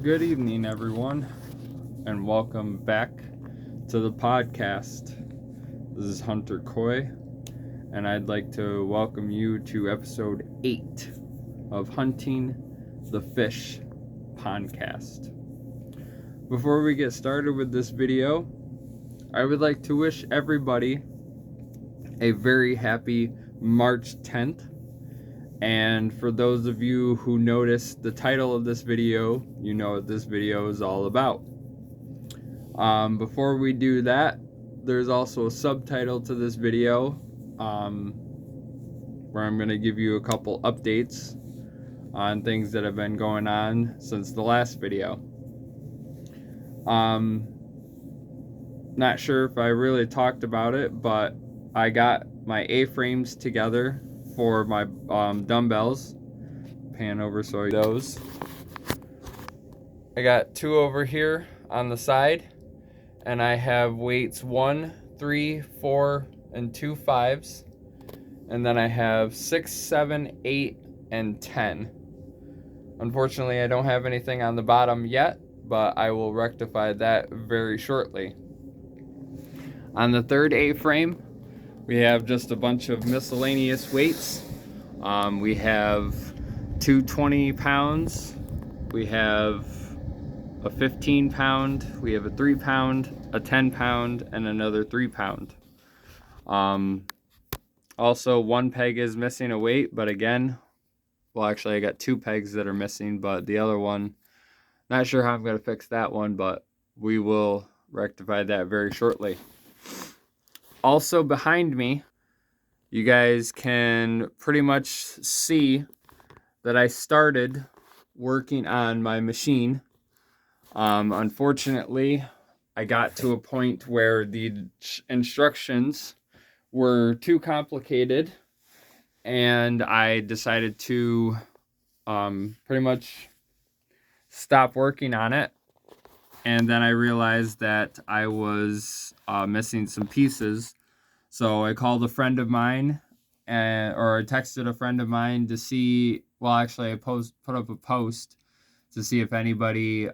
Good evening, everyone, and welcome back to the podcast. This is Hunter Coy, and I'd like to welcome you to episode 8 of Hunting the Fish podcast. Before we get started with this video, I would like to wish everybody a very happy March 10th. And for those of you who noticed the title of this video, you know what this video is all about. Before we do that, there's also a subtitle to this video where I'm going to give you a couple updates on things that have been going on since the last video. Not sure if I really talked about it, but I got my A-frames together for my dumbbells. Pan over so I those. I got 2 over here on the side, and I have weights 1, 3, 4, and 2 5s, and then I have 6, 7, 8, and 10. Unfortunately, I don't have anything on the bottom yet, but I will rectify that very shortly. On the third A-frame, we have just a bunch of miscellaneous weights. We have 2 20 pounds, we have a 15 pound, we have a 3 pound, a 10 pound, and another 3 pound. Also, one peg is missing a weight, but again, well, actually I got 2 pegs that are missing, but the other one, not sure how I'm going to fix that one, but we will rectify that very shortly. Also behind me, you guys can pretty much see that I started working on my machine. Unfortunately, I got to a point where the instructions were too complicated, and I decided to pretty much stop working on it. And then I realized that I was missing some pieces. So I called a friend of mine, or I texted a friend of mine to see, well, actually I put up a post to see if anybody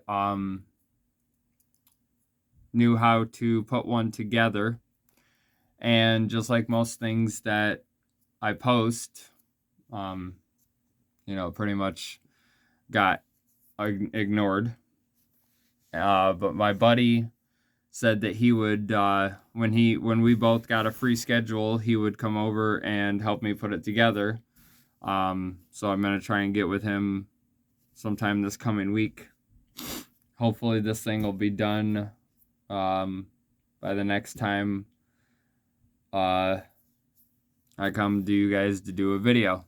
knew how to put one together. And just like most things that I post, pretty much got ignored. But my buddy said that he would, when we both got a free schedule, he would come over and help me put it together. So I'm going to try and get with him sometime this coming week. Hopefully this thing will be done by the next time I come to you guys to do a video.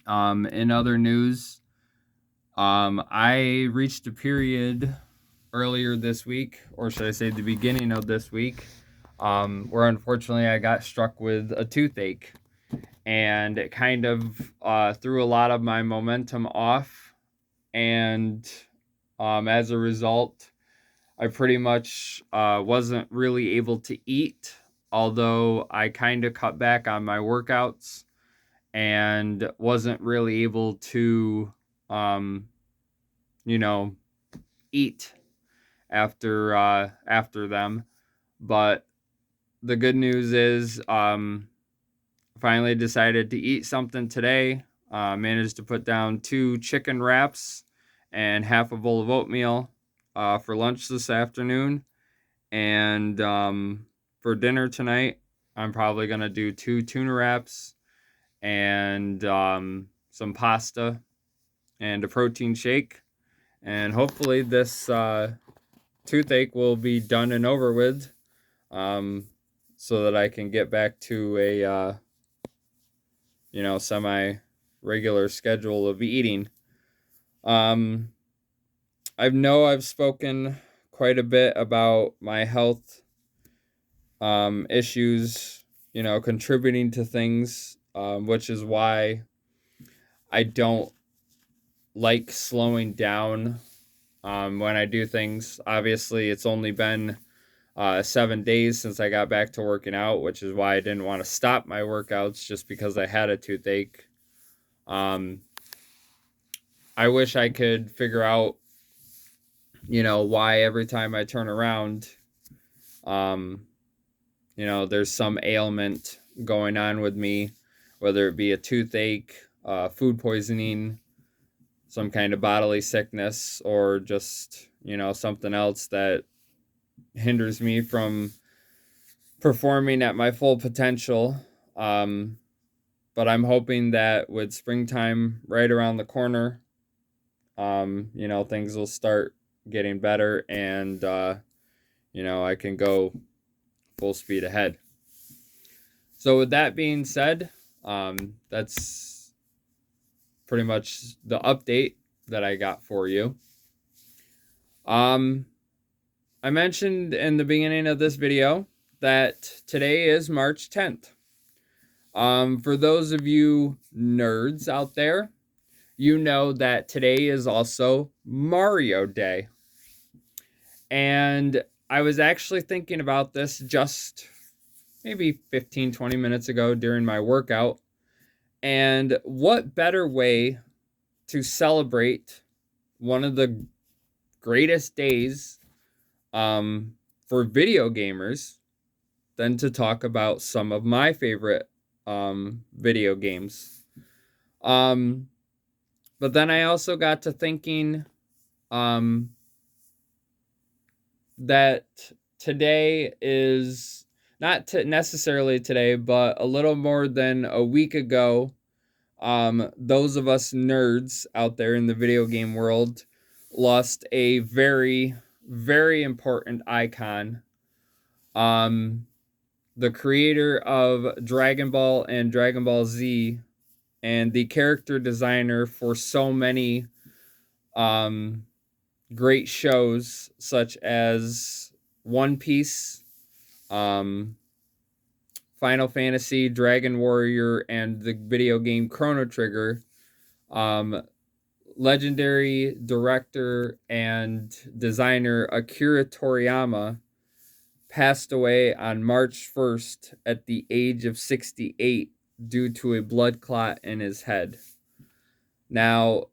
In other news, I reached a period earlier this week, or should I say the beginning of this week, where unfortunately I got struck with a toothache, and it kind of threw a lot of my momentum off, and as a result, I pretty much wasn't really able to eat, although I kind of cut back on my workouts and wasn't really able to eat after them. But the good news is finally decided to eat something today. Managed to put down 2 chicken wraps and half a bowl of oatmeal for lunch this afternoon. And for dinner tonight, I'm probably going to do 2 tuna wraps and some pasta and a protein shake. And hopefully this toothache will be done and over with, so that I can get back to a semi-regular schedule of eating. I've spoken quite a bit about my health issues, contributing to things, which is why I don't like slowing down when I do things. Obviously, it's only been 7 days since I got back to working out, which is why I didn't want to stop my workouts just because I had a toothache. I wish I could figure out, why every time I turn around, um, there's some ailment going on with me, whether it be a toothache, food poisoning, some kind of bodily sickness, or just, something else that hinders me from performing at my full potential. But I'm hoping that with springtime right around the corner, things will start getting better, and, I can go full speed ahead. So with that being said, that's pretty much the update that I got for you. I mentioned in the beginning of this video that today is March 10th. For those of you nerds out there, you know that today is also Mario Day. And I was actually thinking about this just maybe 15-20 minutes ago during my workout. And what better way to celebrate one of the greatest days for video gamers than to talk about some of my favorite video games. But then I also got to thinking that today is not necessarily today, but a little more than a week ago, those of us nerds out there in the video game world lost a very, very important icon. The creator of Dragon Ball and Dragon Ball Z, and the character designer for so many great shows such as One Piece, Final Fantasy, Dragon Warrior, and the video game Chrono Trigger. Legendary director and designer Akira Toriyama passed away on March 1st at the age of 68 due to a blood clot in his head. Now,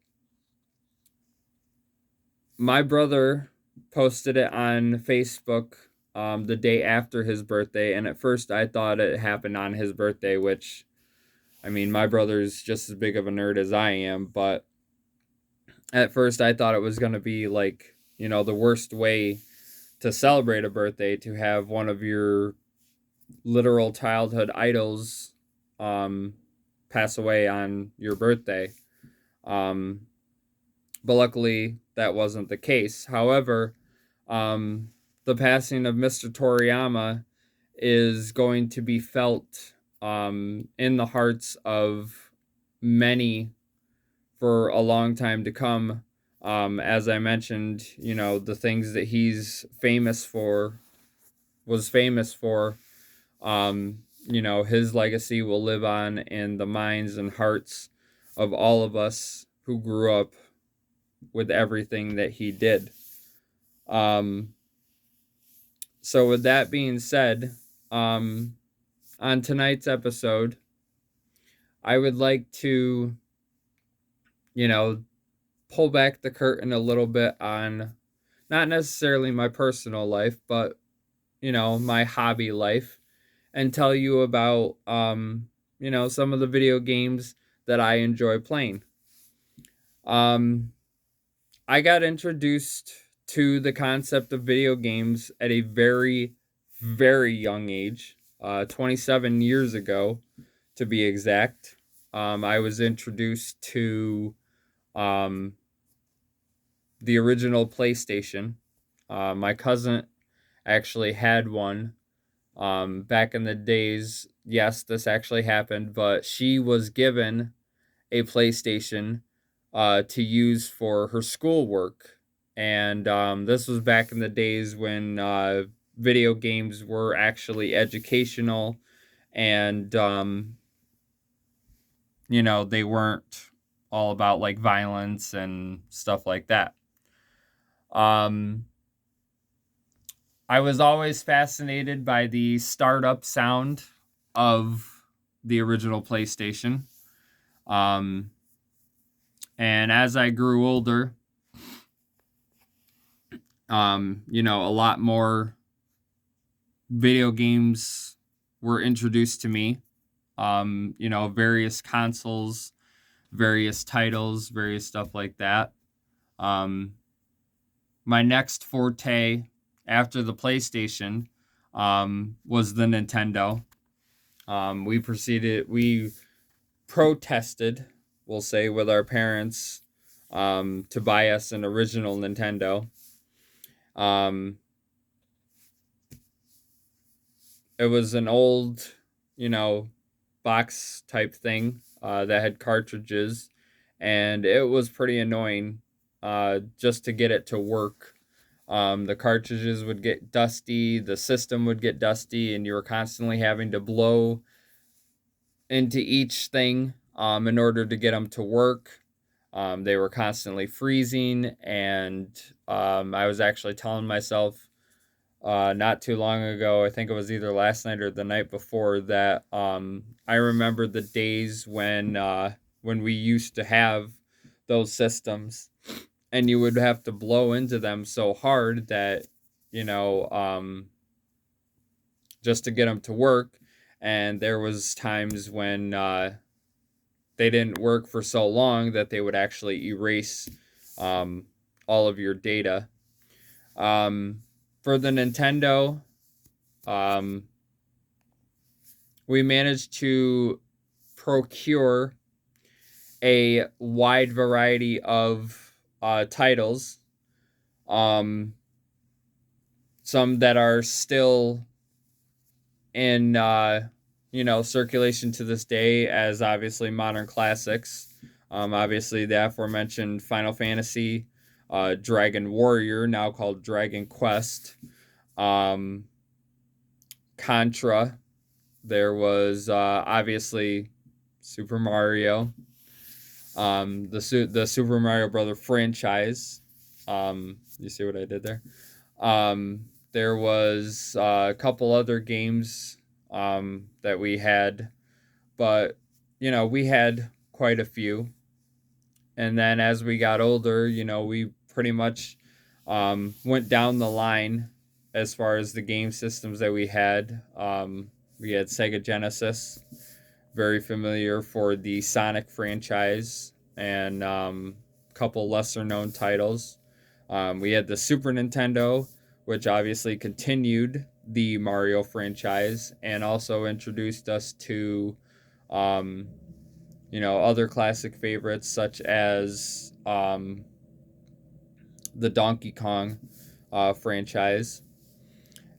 my brother posted it on Facebook the day after his birthday, and at first I thought it happened on his birthday, which, I mean, my brother's just as big of a nerd as I am, but at first I thought it was going to be like, the worst way to celebrate a birthday, to have one of your literal childhood idols pass away on your birthday. But luckily that wasn't the case. However, the passing of Mr. Toriyama is going to be felt in the hearts of many for a long time to come. As I mentioned, the things that he's was famous for, his legacy will live on in the minds and hearts of all of us who grew up with everything that he did. So with that being said, on tonight's episode, I would like to, pull back the curtain a little bit on not necessarily my personal life, but, my hobby life, and tell you about, some of the video games that I enjoy playing. I got introduced to the concept of video games at a very, very young age, 27 years ago, to be exact. I was introduced to the original PlayStation. My cousin actually had one back in the days. Yes, this actually happened, but she was given a PlayStation to use for her schoolwork. And this was back in the days when video games were actually educational, and, they weren't all about like violence and stuff like that. I was always fascinated by the startup sound of the original PlayStation. And as I grew older, a lot more video games were introduced to me. Various consoles, various titles, various stuff like that. Um, my next forte after the PlayStation was the Nintendo. We protested, we'll say, with our parents to buy us an original Nintendo. Um, it was an old, box type thing that had cartridges, and it was pretty annoying just to get it to work. The cartridges would get dusty, the system would get dusty, and you were constantly having to blow into each thing in order to get them to work. They were constantly freezing, and I was actually telling myself not too long ago, I think it was either last night or the night before, that I remember the days when we used to have those systems, and you would have to blow into them so hard that you know just to get them to work. And there was times when they didn't work for so long that they would actually erase all of your data. For the Nintendo, um, we managed to procure a wide variety of titles. Some that are still in circulation to this day as obviously modern classics. Obviously, the aforementioned Final Fantasy, Dragon Warrior, now called Dragon Quest, Contra. There was obviously Super Mario, the Super Mario Brother franchise. You see what I did there? There was a couple other games that we had, but we had quite a few. And then as we got older, we pretty much went down the line as far as the game systems that we had. We had Sega Genesis, very familiar for the Sonic franchise, and a couple lesser known titles. We had the Super Nintendo, which obviously continued the Mario franchise and also introduced us to, other classic favorites such as the Donkey Kong franchise.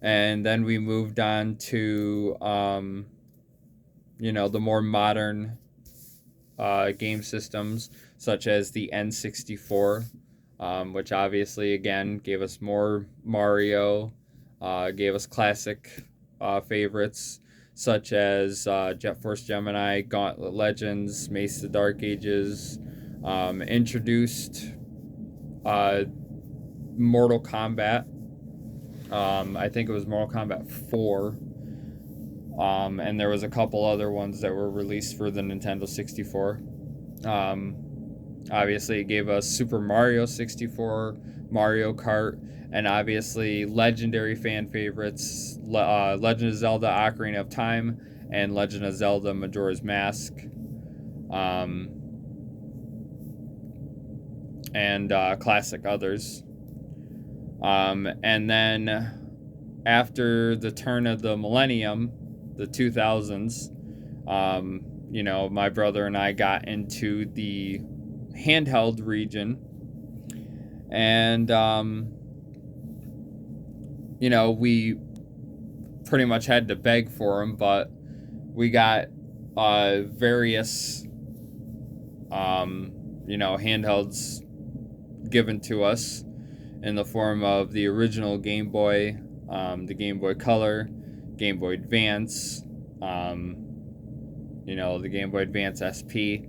And then we moved on to, the more modern game systems such as the N64, which obviously, again, gave us more Mario, gave us classic favorites such as Jet Force Gemini, Gauntlet Legends, Mace of the Dark Ages, introduced Mortal Kombat. I think it was Mortal Kombat 4. And there was a couple other ones that were released for the Nintendo 64. Obviously, it gave us Super Mario 64, Mario Kart, and obviously legendary fan favorites, Legend of Zelda Ocarina of Time and Legend of Zelda Majora's Mask. And classic others. And then after the turn of the millennium, the 2000s, my brother and I got into the handheld region, and we pretty much had to beg for them, but we got various handhelds given to us in the form of the original Game Boy, the Game Boy Color, Game Boy Advance, the Game Boy Advance SP.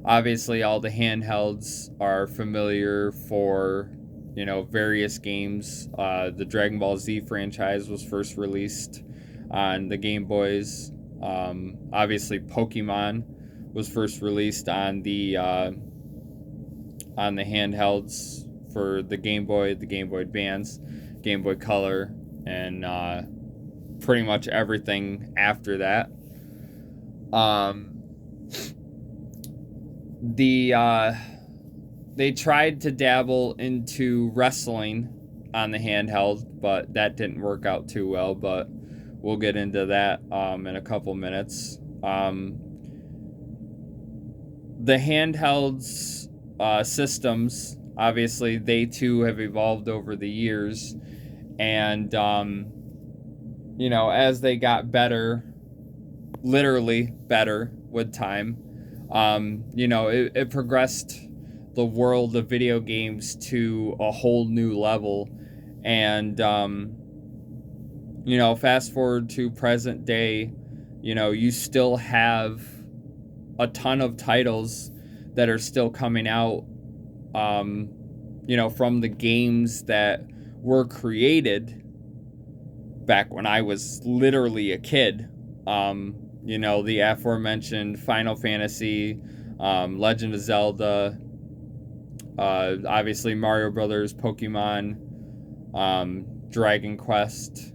Obviously, all the handhelds are familiar for, various games. The Dragon Ball Z franchise was first released on the Game Boys. Obviously, Pokemon was first released on the on the handhelds for the Game Boy Advance, Game Boy Color, and pretty much everything after that. They tried to dabble into wrestling on the handheld, but that didn't work out too well. But we'll get into that in a couple minutes. The handhelds systems, obviously, they too have evolved over the years, and as they got better, literally better with time, it progressed the world of video games to a whole new level. And fast forward to present day, you still have a ton of titles that are still coming out, from the games that were created back when I was literally a kid. The aforementioned Final Fantasy, Legend of Zelda, obviously Mario Brothers, Pokemon, Dragon Quest,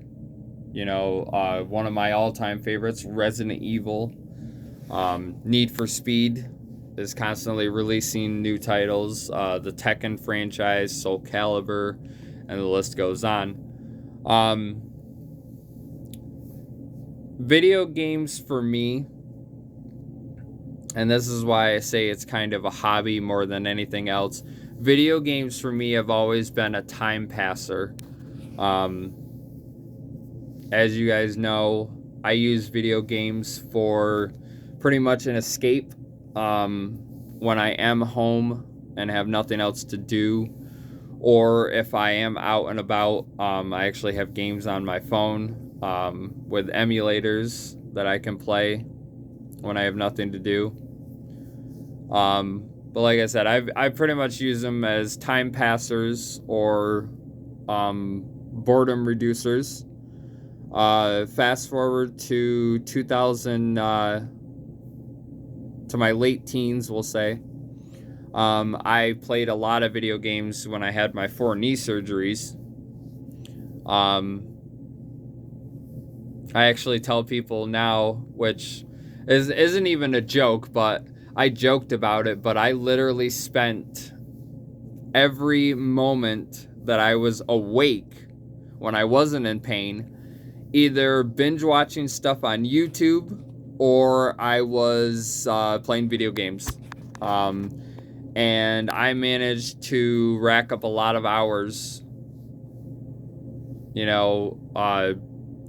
one of my all-time favorites, Resident Evil, Need for Speed is constantly releasing new titles, the Tekken franchise, Soul Calibur, and the list goes on. Video games for me, and this is why I say it's kind of a hobby more than anything else, video games for me have always been a time passer. As you guys know, I use video games for pretty much an escape when I am home and have nothing else to do, or if I am out and about. I actually have games on my phone with emulators that I can play when I have nothing to do. But like I said, I pretty much use them as time passers or boredom reducers. Fast forward to 2000, to my late teens, we'll say. I played a lot of video games when I had my 4 knee surgeries. I actually tell people now, which isn't even a joke, but I joked about it, but I literally spent every moment that I was awake when I wasn't in pain either binge watching stuff on YouTube or I was playing video games. And I managed to rack up a lot of hours,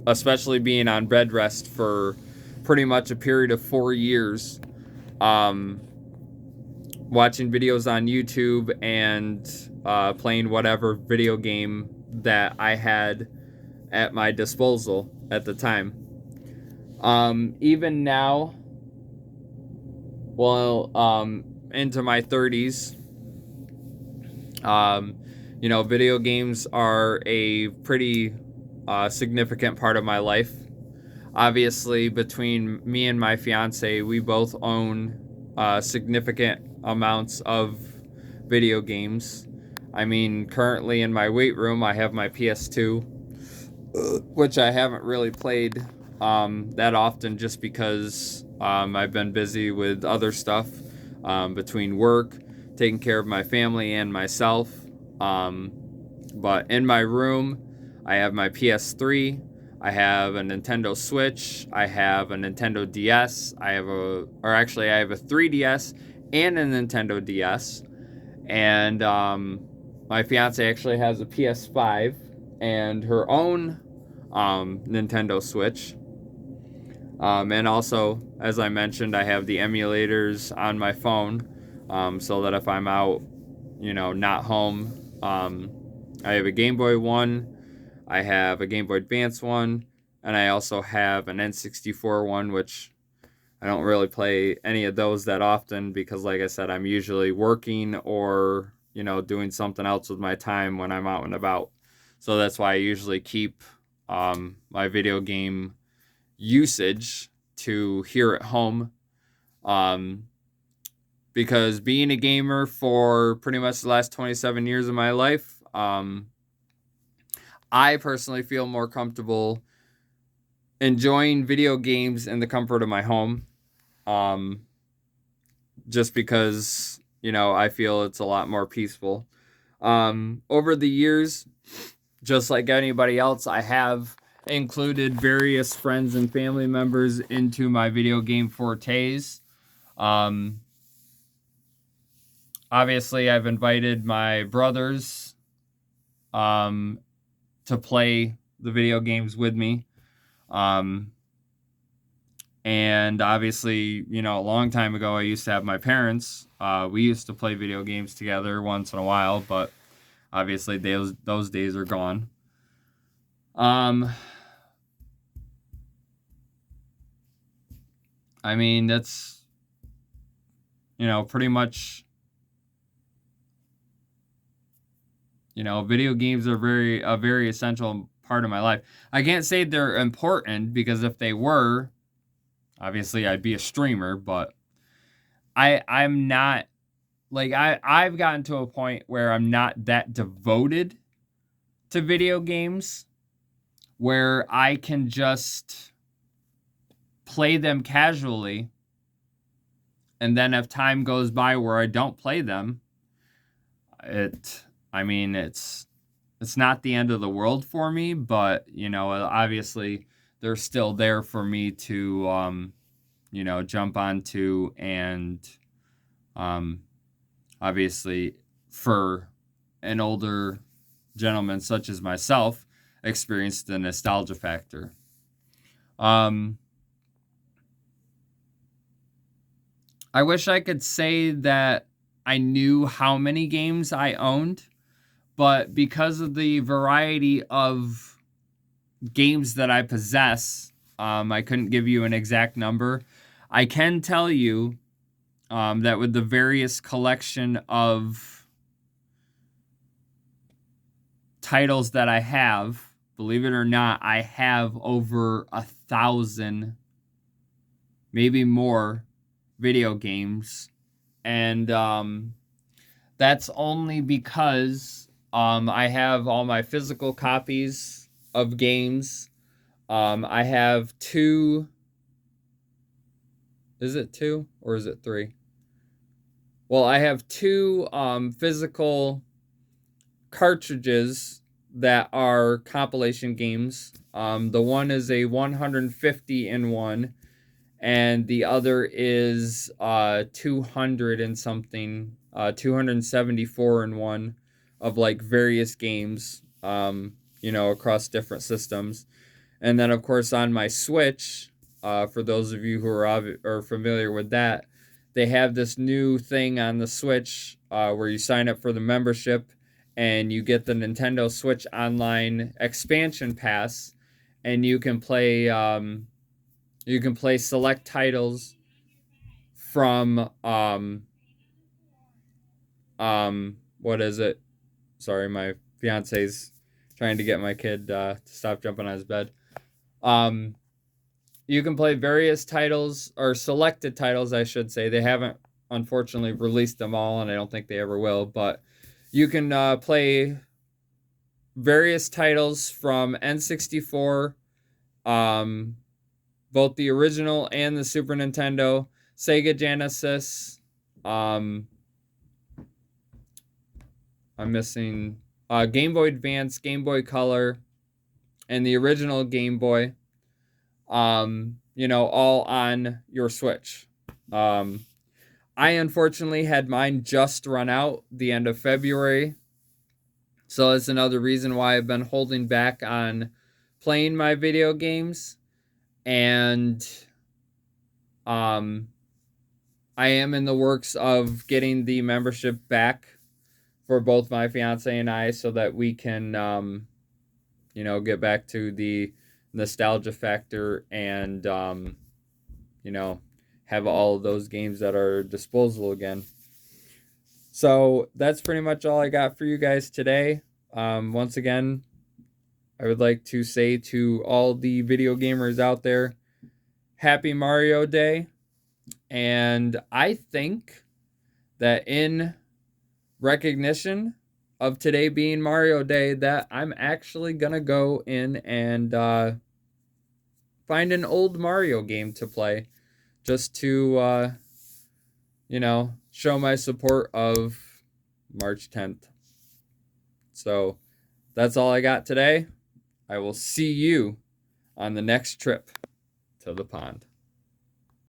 especially being on bed rest for pretty much a period of 4 years, watching videos on YouTube and playing whatever video game that I had at my disposal at the time. Even now, into my 30s, video games are a pretty significant part of my life. Obviously, between me and my fiance, we both own significant amounts of video games. I mean, currently in my weight room, I have my PS2, which I haven't really played that often just because I've been busy with other stuff between work, taking care of my family and myself. But in my room, I have my PS3, I have a Nintendo Switch, I have a Nintendo DS, I have a 3DS and a Nintendo DS, and my fiance actually has a PS5 and her own Nintendo Switch. And also, as I mentioned, I have the emulators on my phone, so that if I'm out, not home, I have a Game Boy 1, I have a Game Boy Advance 1, and I also have an N64 one, which I don't really play any of those that often because, like I said, I'm usually working or, doing something else with my time when I'm out and about. So that's why I usually keep my video game usage to here at home. because being a gamer for pretty much the last 27 years of my life, I personally feel more comfortable enjoying video games in the comfort of my home. Um, just because, I feel it's a lot more peaceful. Over the years, just like anybody else, I have included various friends and family members into my video game fortes. Um, Obviously, I've invited my brothers um, to play the video games with me. And obviously, a long time ago, I used to have my parents. We used to play video games together once in a while, but obviously, those days are gone. I mean, that's, pretty much, video games are a very essential part of my life. I can't say they're important because if they were, obviously I'd be a streamer, but I'm not, like, I've gotten to a point where I'm not that devoted to video games where I can just play them casually, and then if time goes by where I don't play them, I mean, it's not the end of the world for me, but obviously they're still there for me to jump onto, and obviously for an older gentleman such as myself, experience the nostalgia factor. I wish I could say that I knew how many games I owned, but because of the variety of games that I possess, I couldn't give you an exact number. I can tell you that with the various collection of titles that I have, believe it or not, I have over 1,000, maybe more, video games. And that's only because I have all my physical copies of games. I have two. Is it two or is it three? Well, I have two physical cartridges that are compilation games. The one is a 150 in one, and the other is 200 and something, 274 in one, of like various games, across different systems. And then, of course, on my Switch, for those of you who are familiar with that, they have this new thing on the Switch where you sign up for the membership and you get the Nintendo Switch Online expansion pass, and you can play select titles from what is it? Sorry, my fiance's trying to get my kid to stop jumping on his bed. You can play various titles, or selected titles, I should say. They haven't, unfortunately, released them all, and I don't think they ever will, but you can play various titles from N64, both the original and the Super Nintendo, Sega Genesis. I'm missing Game Boy Advance, Game Boy Color, and the original Game Boy. All on your Switch. I unfortunately had mine just run out the end of February. So that's another reason why I've been holding back on playing my video games. And I am in the works of getting the membership back for both my fiance and I, so that we can get back to the nostalgia factor and have all of those games that are disposable again. So that's pretty much all I got for you guys today. Once again, I would like to say to all the video gamers out there, happy Mario Day. And I think that in recognition of today being Mario Day, that I'm actually gonna go in and find an old Mario game to play, just to show my support of March 10th. So that's all I got today. I will see you on the next trip to the pond.